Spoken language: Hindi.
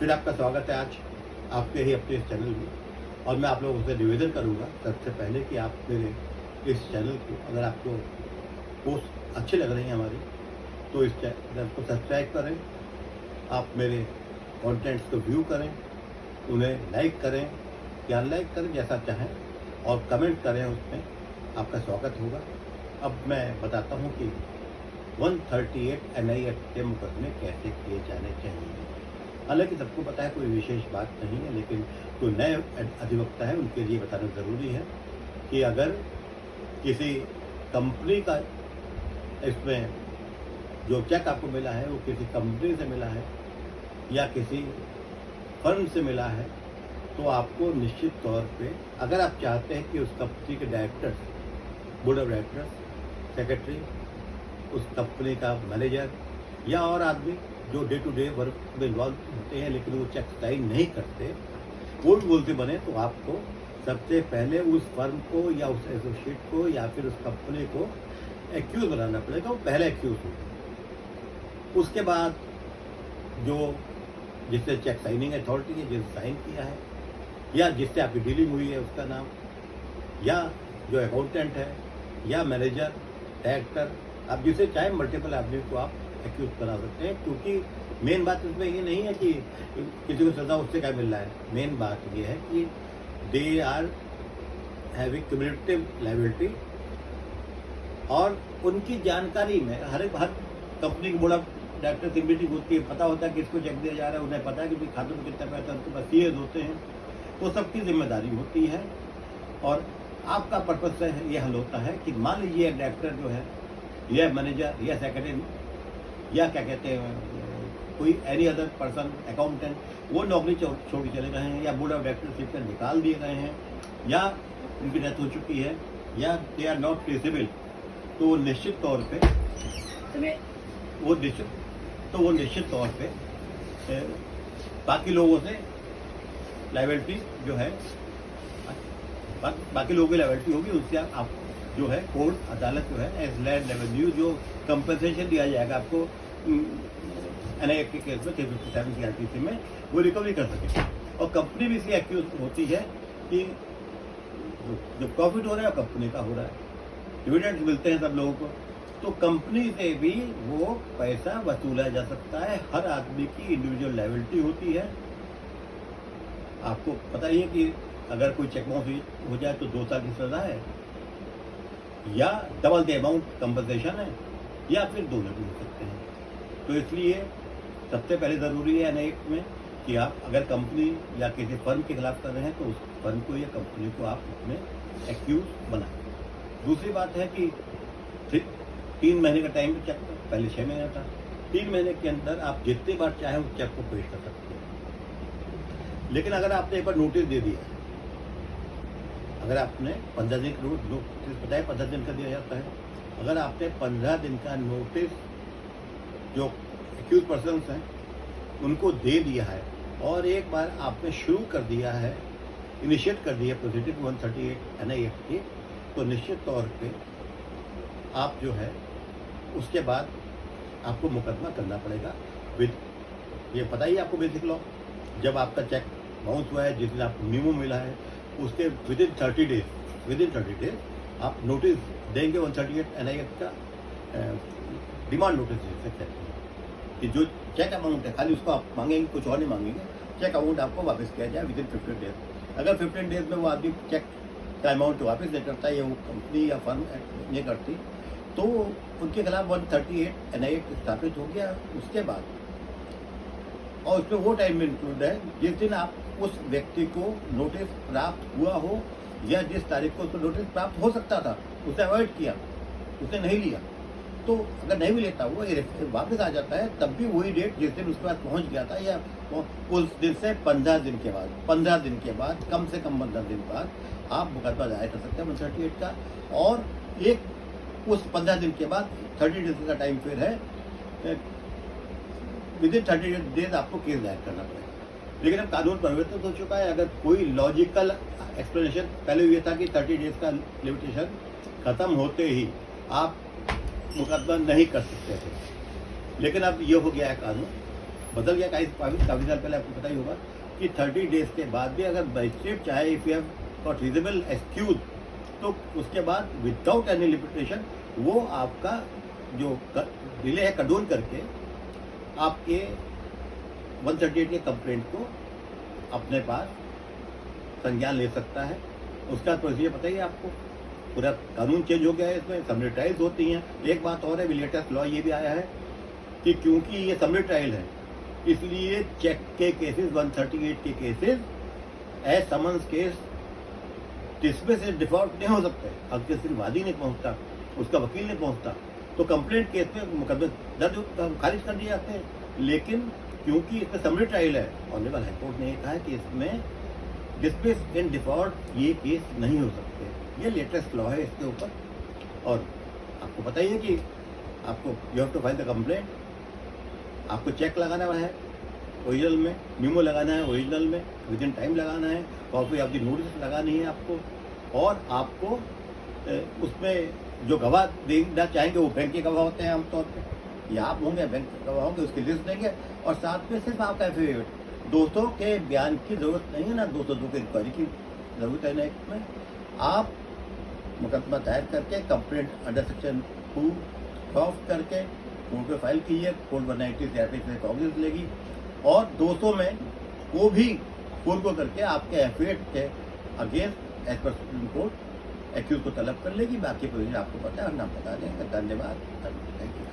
फिर आपका स्वागत है आज आपके ही अपने इस चैनल में। और मैं आप लोगों से निवेदन करूंगा सबसे पहले कि आप मेरे इस चैनल को, अगर आपको पोस्ट अच्छी लग रही हैं हमारी, तो इस चैनल को सब्सक्राइब करें, आप मेरे कंटेंट्स को व्यू करें, उन्हें लाइक करें या अनलाइक करें जैसा चाहें, और कमेंट करें, उसमें आपका स्वागत होगा। अब मैं बताता हूं कि 138 NIS के मुकदमे कैसे किए जाने चाहिए। हालांकि सबको पता है, कोई विशेष बात नहीं है, लेकिन जो नए अधिवक्ता है उनके लिए बताना ज़रूरी है कि अगर किसी कंपनी का इसमें जो चेक आपको मिला है वो किसी कंपनी से मिला है या किसी फर्म से मिला है, तो आपको निश्चित तौर पे, अगर आप चाहते हैं कि उस कंपनी के directors, board of directors, secretary, उस कंपनी का मैनेजर या और आदमी जो डे टू डे वर्क में इन्वॉल्व होते हैं लेकिन वो चेक साइन नहीं करते, वो भी बोलते बने, तो आपको सबसे पहले उस फर्म को या उस एसोसिएट को या फिर उस कंपनी को एक्यूज बनाना पड़ेगा। वो पहले एक्यूज हो, उसके बाद जो जिससे चेक साइनिंग अथॉरिटी है, जिसने साइन किया है या जिससे आपकी डीलिंग हुई है उसका नाम, या जो अकाउंटेंट है या मैनेजर, डायरेक्टर, आप जिसे चाहे मल्टीपल आदमी को आप एक्यूज बना सकते हैं। क्योंकि मेन बात इसमें ये नहीं है कि किसी को सजा उससे क्या मिल रहा है, मेन बात ये है कि they are having cumulative liability, और उनकी जानकारी में हर कंपनी की बोर्ड ऑफ डायरेक्टर की मीटिंग होती है, पता होता है किसको चेक दिया जा रहा है, उन्हें पता है कि खातों में कितना पैसा, उनके पास सीएस होते हैं, तो सबकी जिम्मेदारी होती है। और आपका पर्पस से ये हल होता है कि मान लीजिए डायरेक्टर जो है या मैनेजर या सेक्रेटरी या क्या कहते हैं कोई एनी अदर पर्सन, अकाउंटेंट, वो नौकरी छोड़ के चले गए हैं या बोर्ड ऑफ डायरेक्टरशिप से निकाल दिए गए हैं या उनकी डेथ हो चुकी है या दे आर नॉट ट्रेसेबल, तो निश्चित तौर पे वो निश्चित तौर पे बाकी लोगों से लायबिलिटी जो है, बाकी लोगों की लायबिलिटी होगी, उससे आप जो है कोर्ट अदालत जो है एज लैंड रेवेन्यू जो कंपनसेशन दिया जाएगा आपको NIS के केस में 357 की RTC में, वो रिकवरी कर सके। और कंपनी भी इसलिए एक्यूज होती है कि जो प्रॉफिट हो रहा है कंपनी का हो रहा है, डिविडेंड्स मिलते हैं सब लोगों को, तो कंपनी से भी वो पैसा वसूला जा सकता है। हर आदमी की इंडिविजुअल लायबिलिटी होती है। आपको पता ही है कि अगर कोई चेक बाउंस हो जाए तो 2 साल की सजा है, या डबल द अमाउंट कंपनसेशन है, या फिर दोनों भी हो सकते हैं। तो इसलिए सबसे पहले ज़रूरी है NIS में कि आप अगर कंपनी या किसी फर्म के खिलाफ कर रहे हैं तो उस फर्म को या कंपनी को आप उसमें एक्यूज बनाएं। दूसरी बात है कि 3 महीने का टाइम चेक, पहले 6 महीने था, 3 महीने के अंदर आप जितनी बार चाहें उस चेक को पेश कर सकते हैं। लेकिन अगर आपने एक बार नोटिस दे दिया, अगर आपने 15 दिन का नोटिस, पता है 15 दिन का दिया जाता है, अगर आपने 15 दिन का नोटिस जो एक्यूज पर्सन्स हैं उनको दे दिया है और एक बार आपने शुरू कर दिया है, इनिशिएट कर दिया प्रोसीडिंग 138 NIS की, तो निश्चित तौर पे आप जो है उसके बाद आपको मुकदमा करना पड़ेगा विद, ये पता ही आपको बेसिक लॉ, जब आपका चेक बाउंस हुआ है, जिस दिन आपको मीमो मिला है, उसके विदिन 30 डेज आप नोटिस देंगे 138 NIS का डिमांड नोटिस जिसे कहते हैं, कि जो चेक अमाउंट है खाली उसको आप मांगेंगे, कुछ और नहीं मांगेंगे, चेक अमाउंट आपको वापस किया जाए विदिन 15 डेज। अगर 15 डेज में वो आदमी चेक का अमाउंट वापस नहीं करता है या वो कंपनी या फर्म नहीं करती, तो उनके खिलाफ 138 NIS स्थापित हो गया। उसके बाद, और उसमें वो टाइम में इंक्लूड है जिस दिन आप उस व्यक्ति को नोटिस प्राप्त हुआ हो या जिस तारीख को उसको नोटिस प्राप्त हो सकता था, उसे अवॉइड किया, उसने नहीं लिया, तो अगर नहीं भी लेता वो वापस आ जाता है, तब भी वही डेट जिस दिन उसके पास पहुंच गया था या उस दिन से 15 दिन के बाद कम से कम 15 दिन बाद आप मुकदमा दायर कर सकते हैं 138 का। और एक उस 15 दिन के बाद 30 डेज का टाइम पीरियड है, विदिन 30 डेज आपको केस दायर करना पड़ेगा। लेकिन अब कानून परिवर्तित हो चुका है। अगर कोई लॉजिकल एक्सप्लेनेशन, पहले ये था कि 30 डेज का लिमिटेशन खत्म होते ही आप मुकदमा नहीं कर सकते थे, लेकिन अब ये हो गया है कानून बदल गया काफ़ी साल पहले, आपको पता ही होगा कि 30 डेज के बाद भी अगर मजिस्ट्रेट चाहे, if you have got reasonable excuse, तो उसके बाद विदाउट एनी लिमिटेशन वो आपका जो डिले है कंडोन करके आपके 138 के कंप्लेंट को अपने पास संज्ञान ले सकता है। उसका प्रोसीजर पता ही है आपको, पूरा कानून चेंज हो गया है, इसमें समरी ट्रायल्स होती हैं। एक बात और है, लेटेस्ट लॉ ये भी आया है कि क्योंकि ये समरी ट्रायल है, इसलिए चेक के केसेस 138 के cases as summons case dismiss से डिफॉल्ट नहीं हो सकते। अब के सिर्फ वादी नहीं पहुंचता, उसका वकील नहीं पहुंचता, तो कंप्लेंट केस में मुकदमे दर्ज खारिज कर दिए जाते हैं। लेकिन क्योंकि इसमें समरी ट्रायल है, ऑनरेबल हाईकोर्ट ने कहा है कि इसमें डिसमिस इन डिफॉल्ट ये केस नहीं हो सकते। ये लेटेस्ट लॉ है इसके ऊपर। और आपको पता ही है कि आपको you have to file the complaint, आपको चेक लगाना है ओरिजिनल में, मीमो लगाना है ओरिजिनल में, विद इन टाइम लगाना है, कॉपी ऑफ द नोटिस लगानी है आपको, और आपको उसमें जो गवाह देना चाहेंगे वो बैंक के गवाह होते हैं आमतौर पे, या आप होंगे बैंक के गवाह होंगे, उसकी लिस्ट देंगे, और साथ में सिर्फ आपका एफिडेविट। दोस्तों के बयान की जरूरत नहीं है ना, 202 के इंक्वायरी की जरूरत है ना। इसमें आप मुकदमा दायर करके कंप्लेंट अंडर सेक्शन 2 ड्राफ्ट करके कोर्ट में फाइल कीजिए, कोर्ट 190 से कागज लेगी, और 200 में को भी पूर्व करके आपके एफिडेविट के अगेंस्ट एज पर सुप्रीम कोर्ट एक्यूज को तलब कर लेगी। बाकी प्रोसीजर आपको पता है, हम नाम बता देंगे। धन्यवाद, थैंक यू।